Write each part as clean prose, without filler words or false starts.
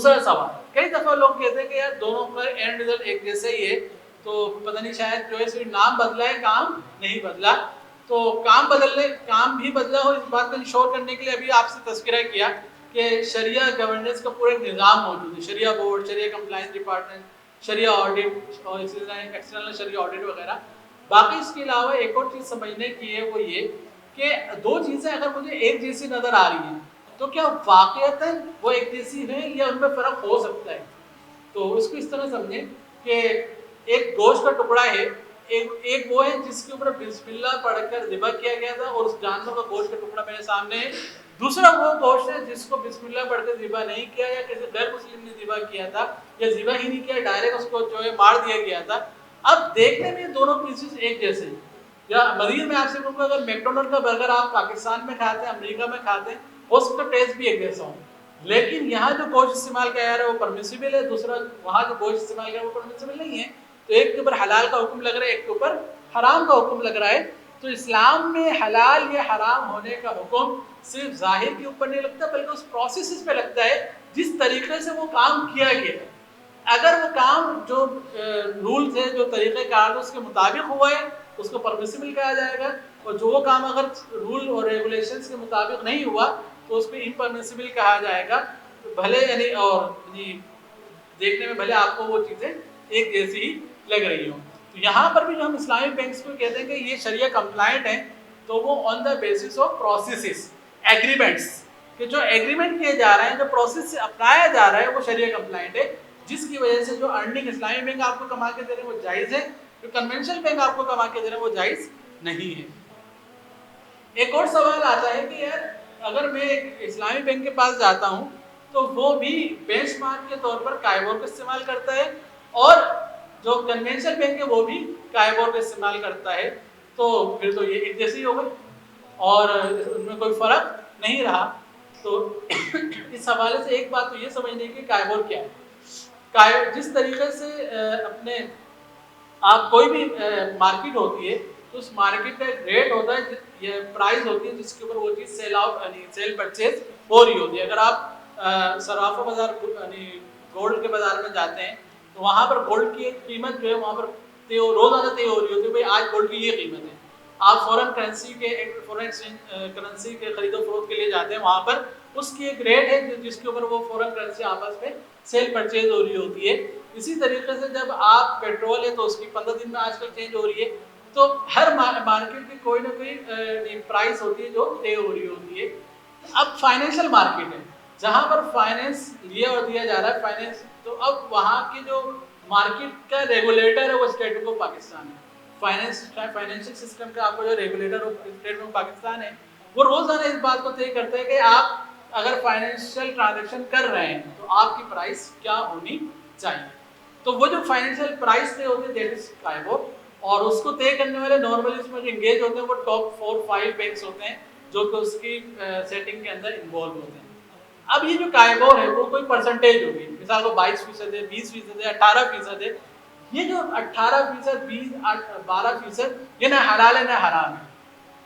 دوسرا سوال، کئی دفعہ لوگ کہتے ہیں کہ یار دونوں کا اینڈ ریزلٹ ایک جیسا ہی ہے، تو پتہ نہیں شاید جو ہے صرف نام بدلا ہے، کام نہیں بدلا. تو کام بھی بدلا ہو، اس بات کو انشور کرنے کے لیے ابھی آپ سے تذکرہ کیا کہ شریعہ گورننس کا پورا ایک نظام موجود ہے، شریعہ بورڈ، شریعہ کمپلائنس ڈپارٹمنٹ، شریعہ آڈٹ اور اسی طرح ایکسٹرنل شریعہ آڈٹ وغیرہ. باقی اس کے علاوہ ایک اور چیز سمجھنے کی ہے، وہ یہ کہ دو چیزیں اگر مجھے ایک جیسی نظر آ رہی ہیں تو کیا واقعتاً وہ ایک جیسی ہیں یا ان میں فرق ہو سکتا ہے. تو اس کو اس طرح سمجھیں کہ ایک گوشت کا ٹکڑا ہے، ایک وہ ہے جس کے اوپر بسم اللہ پڑھ کر ذبح کیا گیا تھا اور اس جانور کا گوشت کا ٹکڑا میرے سامنے ہے. دوسرا وہ گوشت ہے جس کو بسم اللہ پڑھ کر ذبح نہیں کیا یا کسی غیر مسلم نے ذبح کیا تھا یا ذبح ہی نہیں کیا، ڈائریکٹ اس کو جو ہے مار دیا گیا تھا. اب دیکھنے میں دونوں پیسز ایک جیسے ہیں. یا مزید میں آپ سے کہوں گا اگر میکڈونلڈ کا برگر آپ پاکستان میں کھاتے ہیں، امریکہ میں کھاتے ہیں، اس کا ٹیسٹ بھی ایک جیسا ہو، لیکن یہاں جو گوشت استعمال کیا جا رہا ہے وہ پرمیسیبل ہے، دوسرا وہاں جو گوشت استعمال کیا ہے وہ پرمیسیبل نہیں ہے. تو ایک کے اوپر حلال کا حکم لگ رہا ہے، ایک کے اوپر حرام کا حکم لگ رہا ہے. تو اسلام میں حلال یا حرام ہونے کا حکم صرف ظاہر کے اوپر نہیں لگتا بلکہ اس پروسیس پہ لگتا ہے جس طریقے سے وہ کام کیا گیا ہے. اگر وہ کام جو رولز ہے، جو طریقہ کار اس کے مطابق ہوا ہے اس کو پرمیسیبل کہا جائے گا، اور جو وہ کام اگر رول اور ریگولیشنز کے مطابق نہیں ہوا تو اس کو امپرمیسیبل کہا جائے گا. بھلے اور دیکھنے میں بھلے آپ کو وہ چیزیں ایک جیسی ہی لگ رہی ہوں. تو یہاں پر بھی جو ہم اسلامی بینکس کو کہتے ہیں کہ یہ شریعہ کمپلائنٹ ہیں، تو وہ on the basis of processes, agreements, کہ جو ایگریمنٹ کیے جا رہے ہیں، جو پروسیس سے اپنایا جا رہا ہے وہ شریعہ کمپلائنٹ ہے، جس کی وجہ سے جو ارننگ اسلامی بینک آپ کو کما کے دے رہے ہیں وہ جائز ہے، جو کنونشنل بینک آپ کو کما کے دے رہے ہیں وہ جائز نہیں ہے. ایک اور سوال آتا ہے کہ یار اگر میں ایک اسلامی بینک کے پاس جاتا ہوں تو وہ بھی بینچ مارک کے طور پر کائبور کا استعمال کرتا ہے اور جو کنونشنل بینک ہے وہ بھی کائبور کا استعمال کرتا ہے، تو پھر تو یہ ایک جیسی ہو گئی اور ان میں کوئی فرق نہیں رہا. تو اس حوالے سے ایک بات تو یہ سمجھنے کی کائبور کیا ہے. جس طریقے سے اپنے آپ کوئی بھی مارکیٹ ہوتی ہے تو اس مارکیٹ کا ایک ریٹ ہوتا ہے، یہ پرائز ہوتی ہے جس کے اوپر وہ چیز سیل آؤٹ یعنی سیل پرچیز ہو رہی ہوتی ہے. اگر آپ صرافہ بازار یعنی گولڈ کے بازار میں جاتے ہیں تو وہاں پر گولڈ کی ایک قیمت جو ہے وہاں پر روزانہ طے ہو رہی ہوتی ہے، بھائی آج گولڈ کی یہ قیمت ہے. آپ فورن کرنسی کے خرید و فروخت کے لیے جاتے ہیں، وہاں پر اس کی ایک ریٹ ہے جس کے اوپر وہ فورن کرنسی آپس میں سیل پرچیز ہو رہی ہوتی ہے. اسی طریقے سے جب آپ پیٹرول ہے تو اس کی 15 دن میں آج کل چینج ہو رہی ہے. تو ہر مارکیٹ کی کوئی نہ کوئی پرائس ہوتی ہے جو طے ہو رہی ہوتی ہے. اب فائنینشیل مارکیٹ ہے جہاں پر فائنینس لیا اور دیا جا رہا ہے فائنینس، تو اب وہاں کی جو مارکیٹ کا ریگولیٹر ہے وہ اسٹیٹ بینک آف پاکستان ہے. فائنینشیل سسٹم کا آپ کو جو regulator state bank of Pakistan ہے وہ روزانہ اس بات کو طے کرتا ہے کہ آپ اگر فائنینشیل ٹرانزیکشن کر رہے ہیں تو آپ کی پرائس کیا ہونی چاہیے. تو وہ جو فائنینشیل پرائس طے ہوتی ہے دیٹ از کائبور، اور اس کو طے کرنے والے نارملی اس میں جو انگیج ہوتے ہیں وہ ٹاپ 4-5 بینکس ہوتے ہیں جو کہ اس کی سیٹنگ کے اندر انوالو ہوتے ہیں. اب یہ جو کائبور ہے وہ کوئی پرسنٹیج ہوگی، مثال کو 22% ہے، 20% ہے، 18% ہے. یہ جو 18%، 20%، 12% یہ نہ حلال ہے نہ حرام ہے.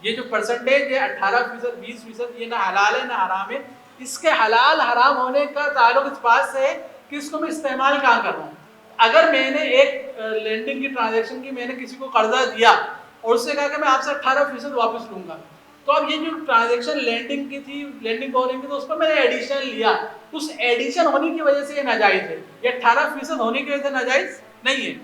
یہ جو پرسنٹیج ہے 18%، 20% یہ نہ حلال ہے نہ حرام ہے. اس کے حلال حرام ہونے کا تعلق اس بات سے ہے کہ اس کو میں استعمال کہاں کر رہا ہوں. اگر میں نے ایک لینڈنگ کی ٹرانزیکشن کی، میں نے کسی کو قرضہ دیا اور اس سے کہا کہ میں آپ سے 18% واپس لوں گا، تو اب یہ جو ٹرانزیکشن لینڈنگ کی تھی، لینڈنگ بورنگ کی، تو اس پر میں نے ایڈیشن لیا، اس ایڈیشن ہونے کی وجہ سے یہ ناجائز ہے. یہ 18% ہونے کی وجہ سے ناجائز نہیں ہے.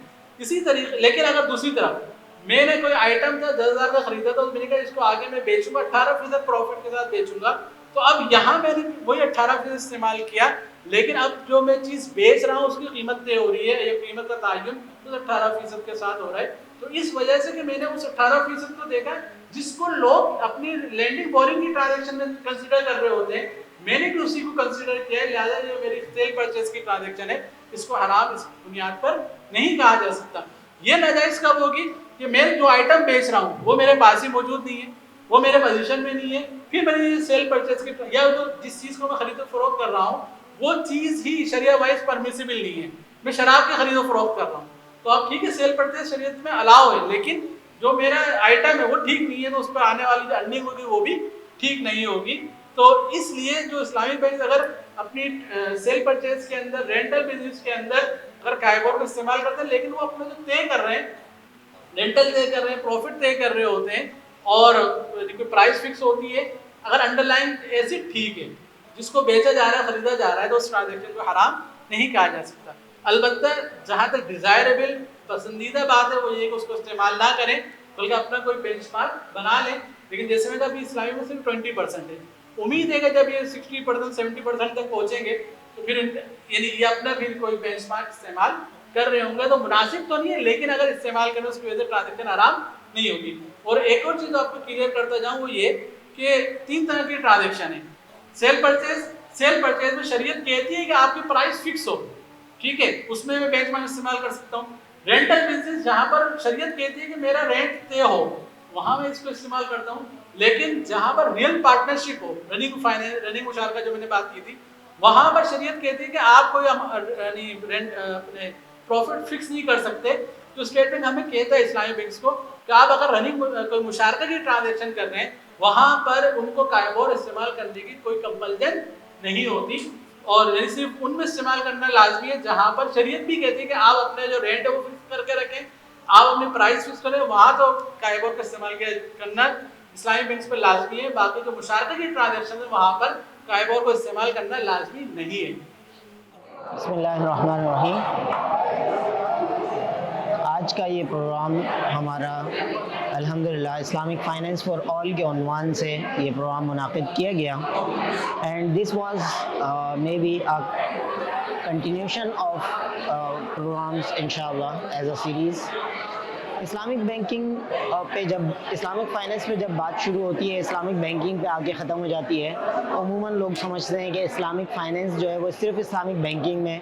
اسی طریقے لیکن اگر دوسری طرف میں نے کوئی آئٹم تھا 10,000 کا خریدا تھا، میں نے کہا اس کو آگے میں بیچوں گا 18% پروفٹ کے ساتھ بیچوں گا، تو اب یہاں میں نے وہی 18% استعمال کیا، لیکن اب جو میں چیز بیچ رہا ہوں اس کی قیمت طے ہو رہی ہے، یہ قیمت کا تعین اس 18% کے ساتھ ہو رہا ہے. تو اس وجہ سے کہ میں نے اس 18% کو دیکھا جس کو لوگ اپنی لینڈنگ بورنگ کی ٹرانزیکشن میں کنسیڈر کر رہے ہوتے ہیں، میں نے بھی اسی کو کنسیڈر کیا ہے، لہٰذا جو میری سیل پرچیز کی ٹرانزیکشن ہے اس کو حرام اس بنیاد پر نہیں کہا جا سکتا. یہ ناجائز کب ہوگی کہ میں جو آئٹم بیچ رہا ہوں وہ میرے پاس ہی موجود نہیں ہے، وہ میرے پوزیشن میں نہیں ہے، پھر میں نے سیل پرچیز کی یا جو جس چیز کو میں خرید و فروخت کر رہا ہوں وہ چیز ہی شریعہ وائز پرمیسیبل نہیں ہے. میں شراب کی خرید و فروخت کر رہا ہوں تو اب ٹھیک ہے سیل پرچیز شریعت میں الاؤ ہے، لیکن جو میرا آئٹم ہے وہ ٹھیک نہیں ہے، تو اس پر آنے والی جو ارننگ ہوگی وہ بھی ٹھیک نہیں ہوگی. تو اس لیے جو اسلامی بینک اگر اپنی سیل پرچیز کے اندر رینٹل بزنس کے اندر اگر کائبور کا استعمال کرتے ہیں لیکن وہ اپنا جو طے کر رہے ہیں رینٹل طے کر رہے ہیں پروفٹ طے کر رہے ہوتے ہیں اور کوئی پرائس فکس ہوتی ہے اگر انڈر لائن ایسی ٹھیک ہے جس کو بیچا جا رہا ہے خریدا جا رہا ہے تو اس ٹرانزیکشن کو حرام نہیں کہا جا سکتا. البتہ جہاں تک ڈیزائربل پسندیدہ بات ہے وہ یہ کہ اس کو استعمال نہ کریں بلکہ اپنا کوئی بینچ مارک بنا لیں. لیکن جیسے میں کہا ابھی اسلامی میں صرف 20% ہے, امید ہے کہ جب یہ 60% 70% تک پہنچیں گے تو پھر یعنی یہ اپنا پھر کوئی بینچ مارک استعمال کر رہے ہوں گے تو مناسب تو نہیں ہے لیکن اگر استعمال کریں اس کی وجہ سے ٹرانزیکشن آرام نہیں ہوگی. اور ایک اور چیز آپ کو کلیئر کرتا جاؤں وہ یہ کہ 3 طرح کی ٹرانزیکشن ہے. سیل پرچیز میں شریعت کہتی ہے کہ آپ کی پرائس فکس ہو, ٹھیک ہے, اس میں بینچ مارک استعمال کر سکتا ہوں. رینٹل بزنس جہاں پر شریعت کہتی ہے کہ میرا رینٹ طے ہو وہاں میں اس کو استعمال کرتا ہوں. لیکن جہاں پر ریئل پارٹنرشپ ہو رننگ مشارکہ جو میں نے بات کی تھی وہاں پر شریعت کہتی ہے کہ آپ کوئی اپنے پروفٹ فکس نہیں کر سکتے. تو اسٹیٹمنٹ ہمیں کہتا ہے اسلامی بینکس کو کہ آپ اگر رننگ کوئی مشارکہ کی ٹرانزیکشن کر رہے ہیں وہاں پر ان کو کائبور استعمال کرنے کی کوئی کمپلشن نہیں ہوتی اور یعنی صرف ان میں استعمال کرنا لازمی ہے جہاں پر شریعت بھی کہتی ہے کہ آپ اپنے جو رینٹ ہے وہ فکس کر کے رکھیں, آپ اپنی پرائس فکس کریں, وہاں تو کائبور کا استعمال کرنا اسلامی بینکس پر لازمی ہے. باقی جو مشارکہ کی ٹرانزیکشن ہے وہاں پر کائبور کو استعمال کرنا لازمی نہیں ہے. بسم اللہ الرحمن الرحیم. آج کا یہ پروگرام ہمارا الحمدللہ اسلامک فائنینس فار آل کے عنوان سے یہ پروگرام منعقد کیا گیا and this was may be continuation of programs انشاءاللہ as a series. Islamic banking پہ جب اسلامک فائنینس پہ جب بات شروع ہوتی ہے اسلامک بینکنگ پہ آ کے ختم ہو جاتی ہے. عموماً لوگ سمجھتے ہیں کہ اسلامک فائنینس جو ہے وہ صرف اسلامک بینکنگ میں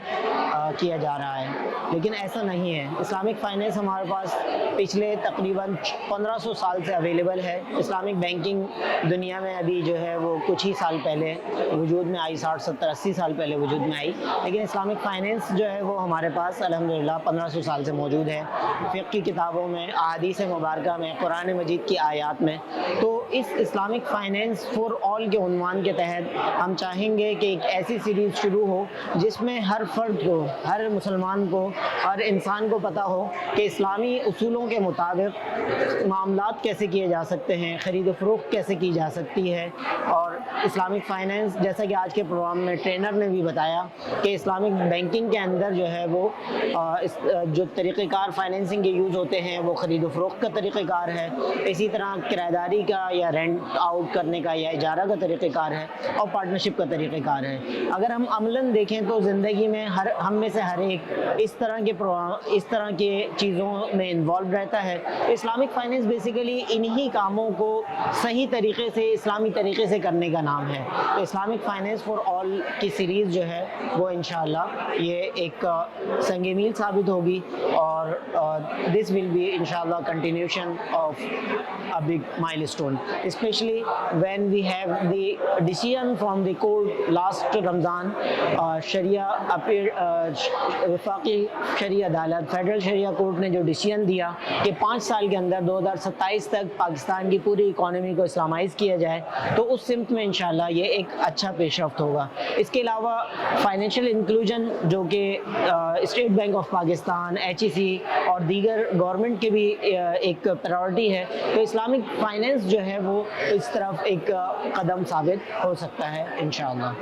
کیا جا رہا ہے, لیکن ایسا نہیں ہے. اسلامک فائنینس ہمارے پاس پچھلے تقریباً 1500 سال سے اویلیبل ہے. اسلامک بینکنگ دنیا میں ابھی جو ہے وہ کچھ ہی سال پہلے وجود میں آئی, 60 70 80 سال پہلے وجود میں آئی, لیکن اسلامک فائنینس جو ہے وہ ہمارے پاس الحمدللہ 1500 سال سے موجود ہے. فقہ کی کتابوں میں, احادیث مبارکہ میں, قرآن مجید کی آیات میں. تو اس اسلامک فائنینس فار آل کے عنوان کے تحت ہم چاہیں گے کہ ایک ایسی سیریز شروع ہو جس میں ہر فرد کو, ہر مسلمان کو, ہر انسان کو پتہ ہو کہ اسلامی اصولوں کے مطابق معاملات کیسے کیے جا سکتے ہیں, خرید و فروخت کیسے کی جا سکتی ہے. اور اسلامک فائنینس جیسا کہ آج کے پروگرام میں ٹرینر نے بھی بتایا کہ اسلامک بینکنگ کے اندر جو ہے وہ جو طریقہ کار فائنینسنگ کے یوز ہوتے ہیں وہ خرید و فروخت کا طریقہ کار ہے, اسی طرح کرایہ داری کا یا رینٹ آؤٹ کرنے کا یا اجارہ کا طریقہ کار ہے, اور پارٹنرشپ کا طریقہ کار ہے. اگر ہم عملاً دیکھیں تو زندگی میں ہم میں سے ہر ایک اس طرح کے چیزوں میں انوالو رہتا ہے. اسلامک فائنینس بیسیکلی انہی کاموں کو صحیح طریقے سے اسلامی طریقے سے کرنے کا نام ہے. تو اسلامک فائنینس فار آل کی سیریز جو ہے وہ انشاءاللہ یہ ایک سنگ میل ثابت ہوگی اور this will be inshallah continuation of a big milestone, especially when we have the decision from the court last Ramzan. Sharia وفاقی شرعی عدالت فیڈرل شریعہ کورٹ نے جو ڈیسیژن دیا کہ 5 سال کے اندر 2027 تک پاکستان کی پوری اکانومی کو اسلامائز کیا جائے, تو اس سمت میں انشاءاللہ یہ ایک اچھا پیش رفت ہوگا. اس کے علاوہ فائنینشیل انکلوژن جو کہ state bank of Pakistan, HEC اور دیگر گورنمنٹ کے بھی ایک پرائورٹی ہے, تو اسلامک فائنینس جو ہے وہ اس طرف ایک قدم ثابت ہو سکتا ہے انشاءاللہ.